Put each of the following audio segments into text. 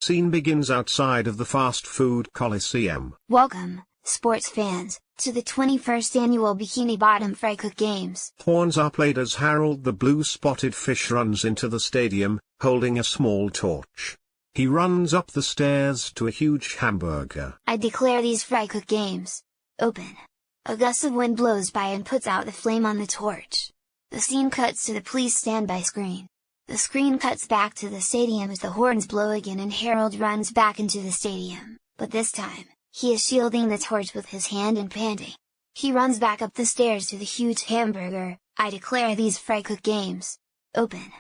Scene begins outside of the fast food Coliseum. Welcome, sports fans, to the 21st annual Bikini Bottom Fry Cook Games. Horns are played as Harold the blue-spotted fish runs into the stadium, holding a small torch. He runs up the stairs to a huge hamburger. I declare these Fry Cook Games open. A gust of wind blows by and puts out the flame on the torch. The scene cuts to the police standby screen. The screen cuts back to the stadium as the horns blow again and Harold runs back into the stadium, but this time, he is shielding the torch with his hand and panting. He runs back up the stairs to the huge hamburger. I declare these Fry Cook Games open.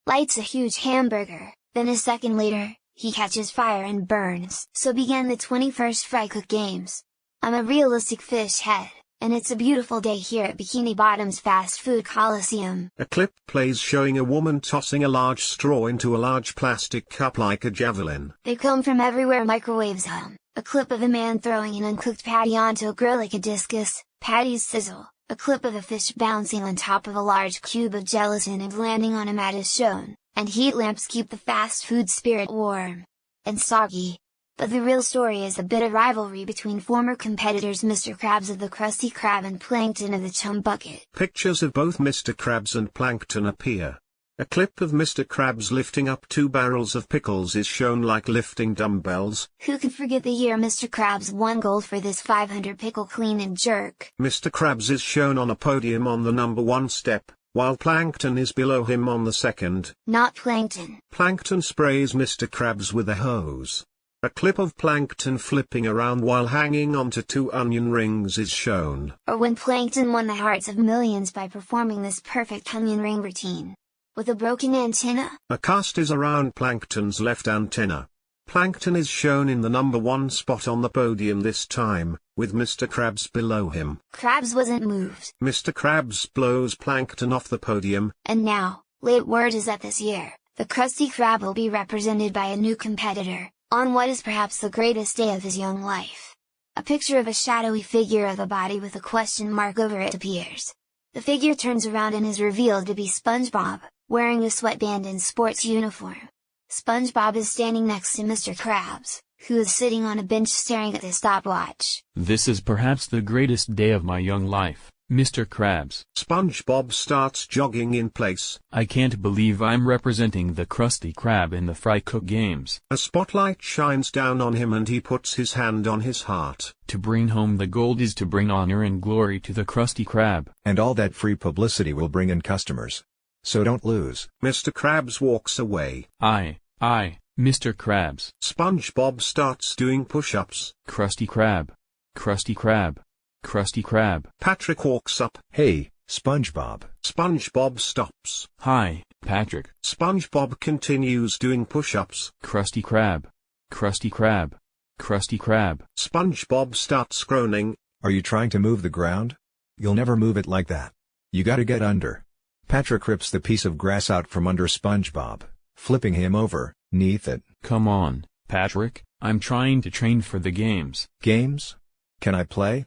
Lights a huge hamburger, then a second later, he catches fire and burns. So began the 21st Fry Cook Games. I'm a realistic fish head, and it's a beautiful day here at Bikini Bottom's fast food Coliseum. A clip plays showing a woman tossing a large straw into a large plastic cup like a javelin. They come from everywhere. Microwaves hum. A clip of a man throwing an uncooked patty onto a grill like a discus, patties sizzle. A clip of a fish bouncing on top of a large cube of gelatin and landing on a mat is shown, and heat lamps keep the fast food spirit warm and soggy. But the real story is a bitter rivalry between former competitors Mr. Krabs of the Krusty Krab and Plankton of the Chum Bucket. Pictures of both Mr. Krabs and Plankton appear. A clip of Mr. Krabs lifting up 2 barrels of pickles is shown like lifting dumbbells. Who can forget the year Mr. Krabs won gold for this 500 pickle clean and jerk? Mr. Krabs is shown on a podium on the number 1 step, while Plankton is below him on the second. Not Plankton. Plankton sprays Mr. Krabs with a hose. A clip of Plankton flipping around while hanging onto 2 onion rings is shown. Or when Plankton won the hearts of millions by performing this perfect onion ring routine with a broken antenna. A cast is around Plankton's left antenna. Plankton is shown in the number 1 spot on the podium this time, with Mr. Krabs below him. Krabs wasn't moved. Mr. Krabs blows Plankton off the podium. And now, late word is that this year, the Krusty Krab will be represented by a new competitor, on what is perhaps the greatest day of his young life. A picture of a shadowy figure of a body with a question mark over it appears. The figure turns around and is revealed to be SpongeBob, wearing a sweatband and sports uniform. SpongeBob is standing next to Mr. Krabs, who is sitting on a bench staring at his stopwatch. This is perhaps the greatest day of my young life, Mr. Krabs. SpongeBob starts jogging in place. I can't believe I'm representing the Krusty Krab in the Fry Cook Games. A spotlight shines down on him and he puts his hand on his heart. To bring home the gold is to bring honor and glory to the Krusty Krab. And all that free publicity will bring in customers. So don't lose. Mr. Krabs walks away. Mr. Krabs. SpongeBob starts doing push-ups. Krusty Krab. Krusty Krab. Krusty Krab. Patrick walks up. Hey, SpongeBob. SpongeBob stops. Hi, Patrick. SpongeBob continues doing push-ups. Krusty Krab. Krusty Krab. Krusty Krab. SpongeBob starts groaning. Are you trying to move the ground? You'll never move it like that. You gotta get under. Patrick rips the piece of grass out from under SpongeBob, flipping him over, neath it. Come on, Patrick, I'm trying to train for the games. Games? Can I play?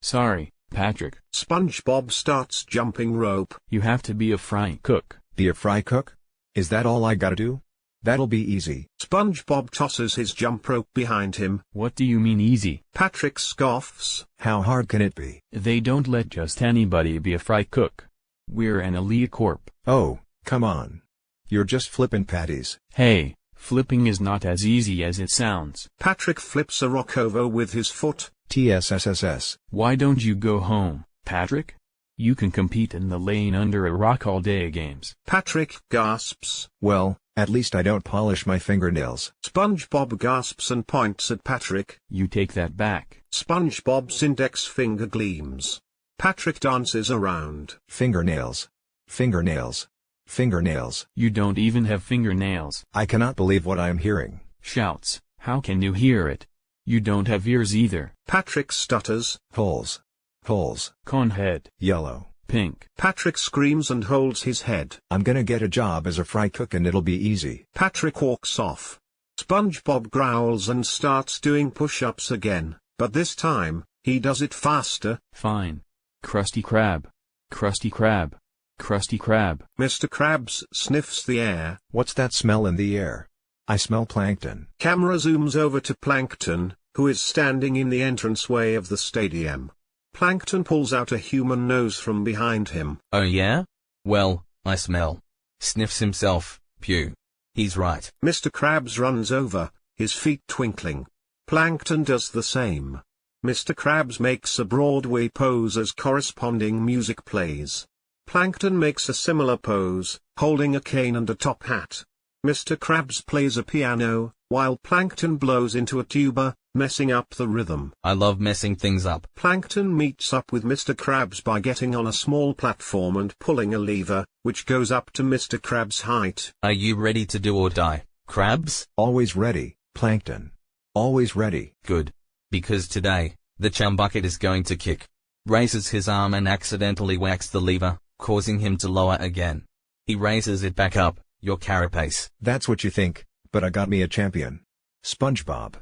Sorry, Patrick. SpongeBob starts jumping rope. You have to be a fry cook. Be a fry cook? Is that all I gotta do? That'll be easy. SpongeBob tosses his jump rope behind him. What do you mean easy? Patrick scoffs. How hard can it be? They don't let just anybody be a fry cook. We're an elite corp. Oh, come on. You're just flipping patties. Hey, flipping is not as easy as it sounds. Patrick flips a rock over with his foot. TSSSS. Why don't you go home, Patrick? You can compete in the laying under a rock all day games. Patrick gasps. Well, at least I don't polish my fingernails. SpongeBob gasps and points at Patrick. You take that back. SpongeBob's index finger gleams. Patrick dances around. Fingernails. Fingernails. Fingernails. You don't even have fingernails. I cannot believe what I am hearing. Shouts. How can you hear it? You don't have ears either. Patrick stutters. Holes. Holes. Conehead. Yellow. Pink. Patrick screams and holds his head. I'm gonna get a job as a fry cook and it'll be easy. Patrick walks off. SpongeBob growls and starts doing push-ups again, but this time, he does it faster. Fine. Krusty Krab. Krusty Krab. Krusty Krab. Mr. Krabs sniffs the air. What's that smell in the air? I smell plankton. Camera zooms over to Plankton, who is standing in the entranceway of the stadium. Plankton pulls out a human nose from behind him. Oh yeah? Well, I smell. Sniffs himself, pew. He's right. Mr. Krabs runs over, his feet twinkling. Plankton does the same. Mr. Krabs makes a Broadway pose as corresponding music plays. Plankton makes a similar pose, holding a cane and a top hat. Mr. Krabs plays a piano, while Plankton blows into a tuba, messing up the rhythm. I love messing things up. Plankton meets up with Mr. Krabs by getting on a small platform and pulling a lever, which goes up to Mr. Krabs' height. Are you ready to do or die, Krabs? Always ready, Plankton. Always ready. Good. Because today, the chum bucket is going to kick. Raises his arm and accidentally whacks the lever, causing him to lower again. He raises it back up, your carapace. That's what you think, but I got me a champion. SpongeBob.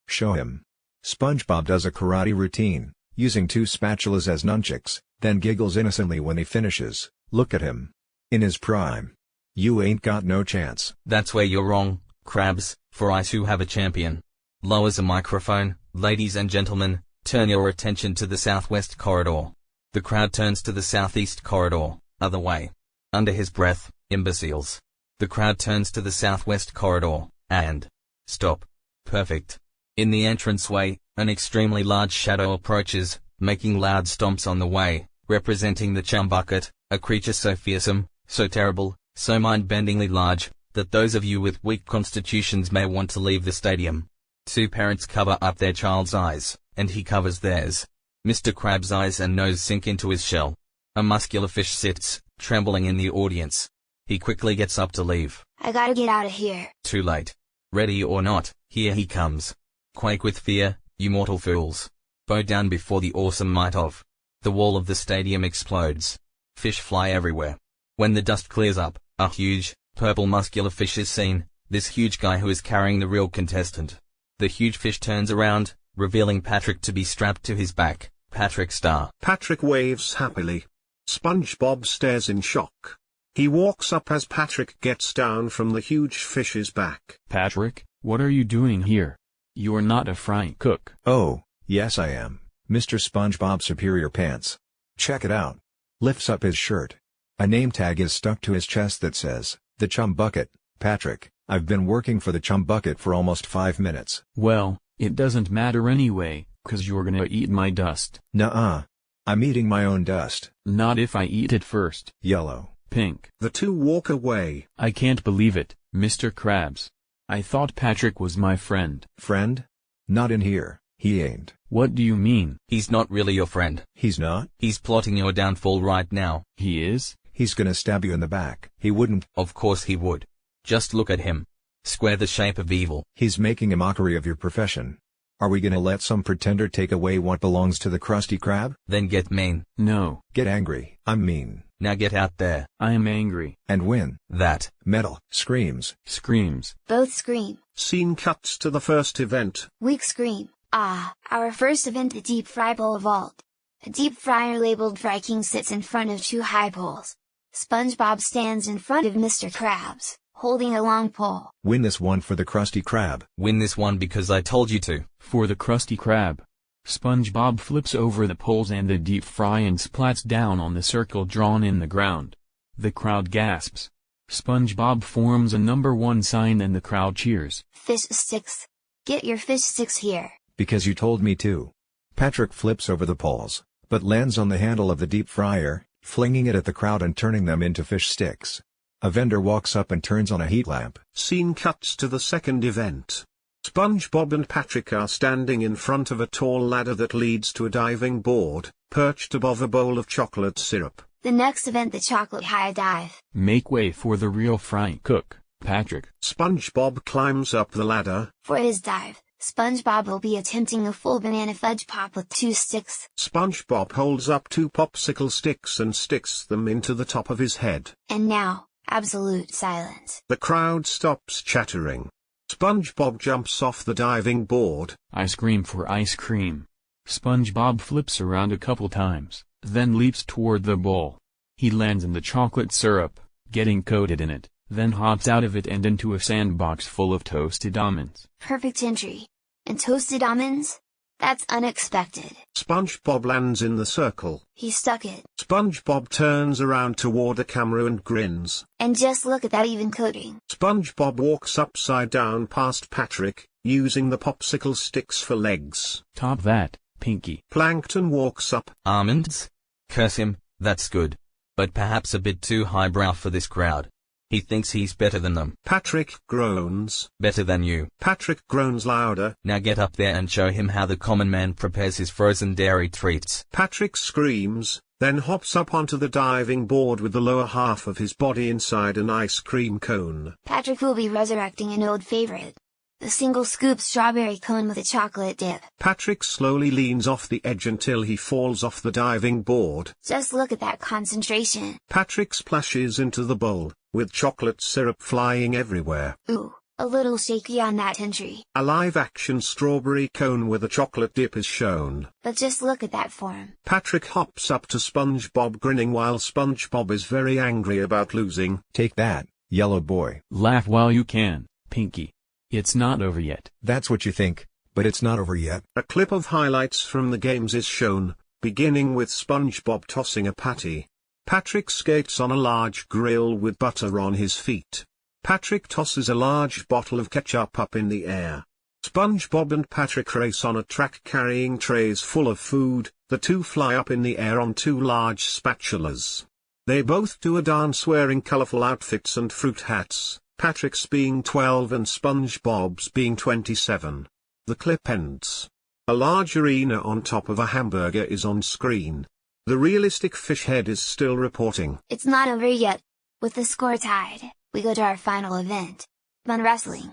Show him. SpongeBob does a karate routine, using 2 spatulas as nunchucks, then giggles innocently when he finishes. Look at him. In his prime. You ain't got no chance. That's where you're wrong, Krabs, for I too have a champion. Lowers a microphone. Ladies and gentlemen, turn your attention to the southwest corridor. The crowd turns to the southeast corridor, other way. Under his breath, imbeciles. The crowd turns to the southwest corridor, and stop. Perfect. In the entranceway, an extremely large shadow approaches, making loud stomps on the way, representing the chum bucket, a creature so fearsome, so terrible, so mind-bendingly large, that those of you with weak constitutions may want to leave the stadium. 2 parents cover up their child's eyes, and he covers theirs. Mr. Krabs' eyes and nose sink into his shell. A muscular fish sits, trembling in the audience. He quickly gets up to leave. I gotta get out of here. Too late. Ready or not, here he comes. Quake with fear, you mortal fools. Bow down before the awesome might of. The wall of the stadium explodes. Fish fly everywhere. When the dust clears up, a huge, purple muscular fish is seen, this huge guy who is carrying the real contestant. The huge fish turns around, revealing Patrick to be strapped to his back. Patrick star. Patrick waves happily. SpongeBob stares in shock. He walks up as Patrick gets down from the huge fish's back. Patrick, what are you doing here? You're not a fry cook. Oh, yes I am, Mr. SpongeBob Superior Pants. Check it out. Lifts up his shirt. A name tag is stuck to his chest that says, The Chum Bucket, Patrick. I've been working for the Chum Bucket for almost 5 minutes. Well, it doesn't matter anyway, 'cause you're gonna eat my dust. Nuh-uh. I'm eating my own dust. Not if I eat it first. Yellow. Pink. The 2 walk away. I can't believe it, Mr. Krabs. I thought Patrick was my friend. Friend? Not in here, he ain't. What do you mean? He's not really your friend. He's not? He's plotting your downfall right now. He is? He's gonna stab you in the back. He wouldn't. Of course he would. Just look at him. Square the shape of evil. He's making a mockery of your profession. Are we gonna let some pretender take away what belongs to the Krusty Krab? Then get mean. No. Get angry. I'm mean. Now get out there. I am angry. And win. That. Metal. Screams. Screams. Both scream. Scene cuts to the first event. Weak scream. Ah, our first event, the deep fry pole vault. A deep fryer labeled Fry King sits in front of 2 high poles. SpongeBob stands in front of Mr. Krabs, holding a long pole. Win this one for the Krusty Krab. Win this one because I told you to. For the Krusty Krab. SpongeBob flips over the poles and the deep fry and splats down on the circle drawn in the ground. The crowd gasps. SpongeBob forms a number 1 sign and the crowd cheers. Fish sticks. Get your fish sticks here. Because you told me to. Patrick flips over the poles, but lands on the handle of the deep fryer, flinging it at the crowd and turning them into fish sticks. A vendor walks up and turns on a heat lamp. Scene cuts to the second event. SpongeBob and Patrick are standing in front of a tall ladder that leads to a diving board, perched above a bowl of chocolate syrup. The next event, the chocolate high dive. Make way for the real fry cook, Patrick. SpongeBob climbs up the ladder. For his dive, SpongeBob will be attempting a full banana fudge pop with 2 sticks. SpongeBob holds up 2 popsicle sticks and sticks them into the top of his head. And now, absolute silence. The crowd stops chattering. SpongeBob jumps off the diving board. I scream for ice cream. SpongeBob flips around a couple times, then leaps toward the bowl. He lands in the chocolate syrup, getting coated in it, then hops out of it and into a sandbox full of toasted almonds. Perfect entry. And toasted almonds? That's unexpected. SpongeBob lands in the circle. He stuck it. SpongeBob turns around toward the camera and grins. And just look at that even coating. SpongeBob walks upside down past Patrick, using the popsicle sticks for legs. Top that, Pinky. Plankton walks up. Almonds? Curse him, that's good. But perhaps a bit too highbrow for this crowd. He thinks he's better than them. Patrick groans. Better than you. Patrick groans louder. Now get up there and show him how the common man prepares his frozen dairy treats. Patrick screams, then hops up onto the diving board with the lower half of his body inside an ice cream cone. Patrick will be resurrecting an old favorite. The single scoop strawberry cone with a chocolate dip. Patrick slowly leans off the edge until he falls off the diving board. Just look at that concentration. Patrick splashes into the bowl, with chocolate syrup flying everywhere. Ooh, a little shaky on that entry. A live-action strawberry cone with a chocolate dip is shown. But just look at that form. Patrick hops up to SpongeBob grinning while SpongeBob is very angry about losing. Take that, yellow boy. Laugh while you can, Pinky. It's not over yet. That's what you think, but it's not over yet. A clip of highlights from the games is shown, beginning with SpongeBob tossing a patty. Patrick skates on a large grill with butter on his feet. Patrick tosses a large bottle of ketchup up in the air. SpongeBob and Patrick race on a track carrying trays full of food. The two fly up in the air on two large spatulas. They both do a dance wearing colorful outfits and fruit hats. Patrick's being 12 and SpongeBob's being 27. The clip ends. A large arena on top of a hamburger is on screen. The realistic fish head is still reporting. It's not over yet. With the score tied, we go to our final event. Fun wrestling.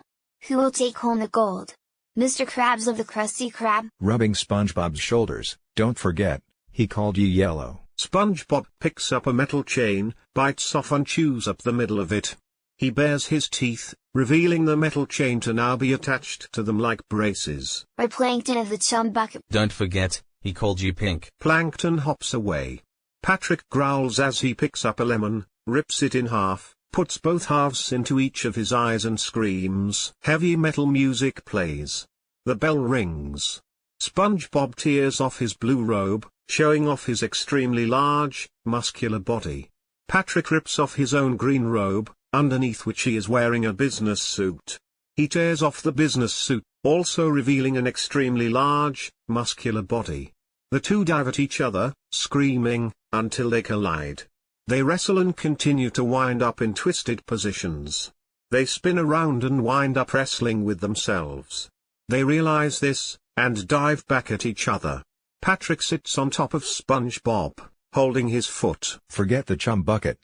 Who will take home the gold? Mr. Krabs of the Krusty Krab? Rubbing SpongeBob's shoulders. Don't forget, he called you yellow. SpongeBob picks up a metal chain, bites off and chews up the middle of it. He bares his teeth, revealing the metal chain to now be attached to them like braces. By Plankton of the Chum Bucket. Don't forget, he called you pink. Plankton hops away. Patrick growls as he picks up a lemon, rips it in half, puts both halves into each of his eyes and screams. Heavy metal music plays. The bell rings. SpongeBob tears off his blue robe, showing off his extremely large, muscular body. Patrick rips off his own green robe, underneath which he is wearing a business suit. He tears off the business suit, also revealing an extremely large, muscular body. The two dive at each other, screaming, until they collide. They wrestle and continue to wind up in twisted positions. They spin around and wind up wrestling with themselves. They realize this, and dive back at each other. Patrick sits on top of SpongeBob, holding his foot. Forget the chum bucket.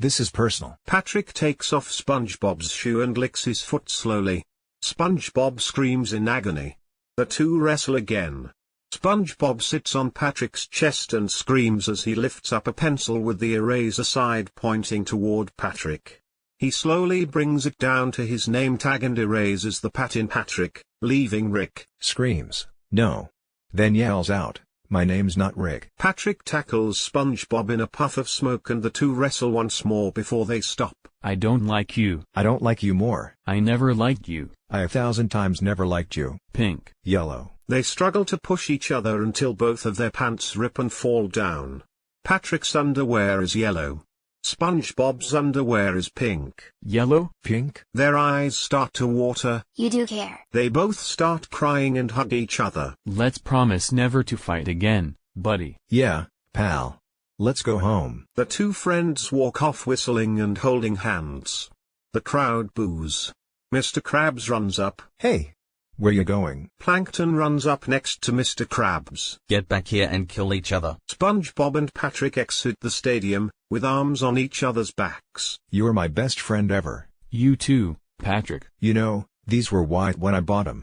This is personal. Patrick takes off SpongeBob's shoe and licks his foot slowly. SpongeBob screams in agony. The two wrestle again. SpongeBob sits on Patrick's chest and screams as he lifts up a pencil with the eraser side pointing toward Patrick. He slowly brings it down to his name tag and erases the pat in Patrick, leaving Rick. Screams, no. Then yells out, my name's not Rick. Patrick tackles SpongeBob in a puff of smoke and the two wrestle once more before they stop. I don't like you. I don't like you more. I never liked you. I 1,000 times never liked you. Pink. Yellow. They struggle to push each other until both of their pants rip and fall down. Patrick's underwear is yellow. SpongeBob's underwear is pink. Yellow? Pink? Their eyes start to water. You do care. They both start crying and hug each other. Let's promise never to fight again, buddy. Yeah, pal. Let's go home. The two friends walk off whistling and holding hands. The crowd boos. Mr. Krabs runs up. Hey! Where you going? Plankton runs up next to Mr. Krabs. Get back here and kill each other. SpongeBob and Patrick exit the stadium, with arms on each other's backs. You are my best friend ever. You too, Patrick. You know, these were white when I bought them.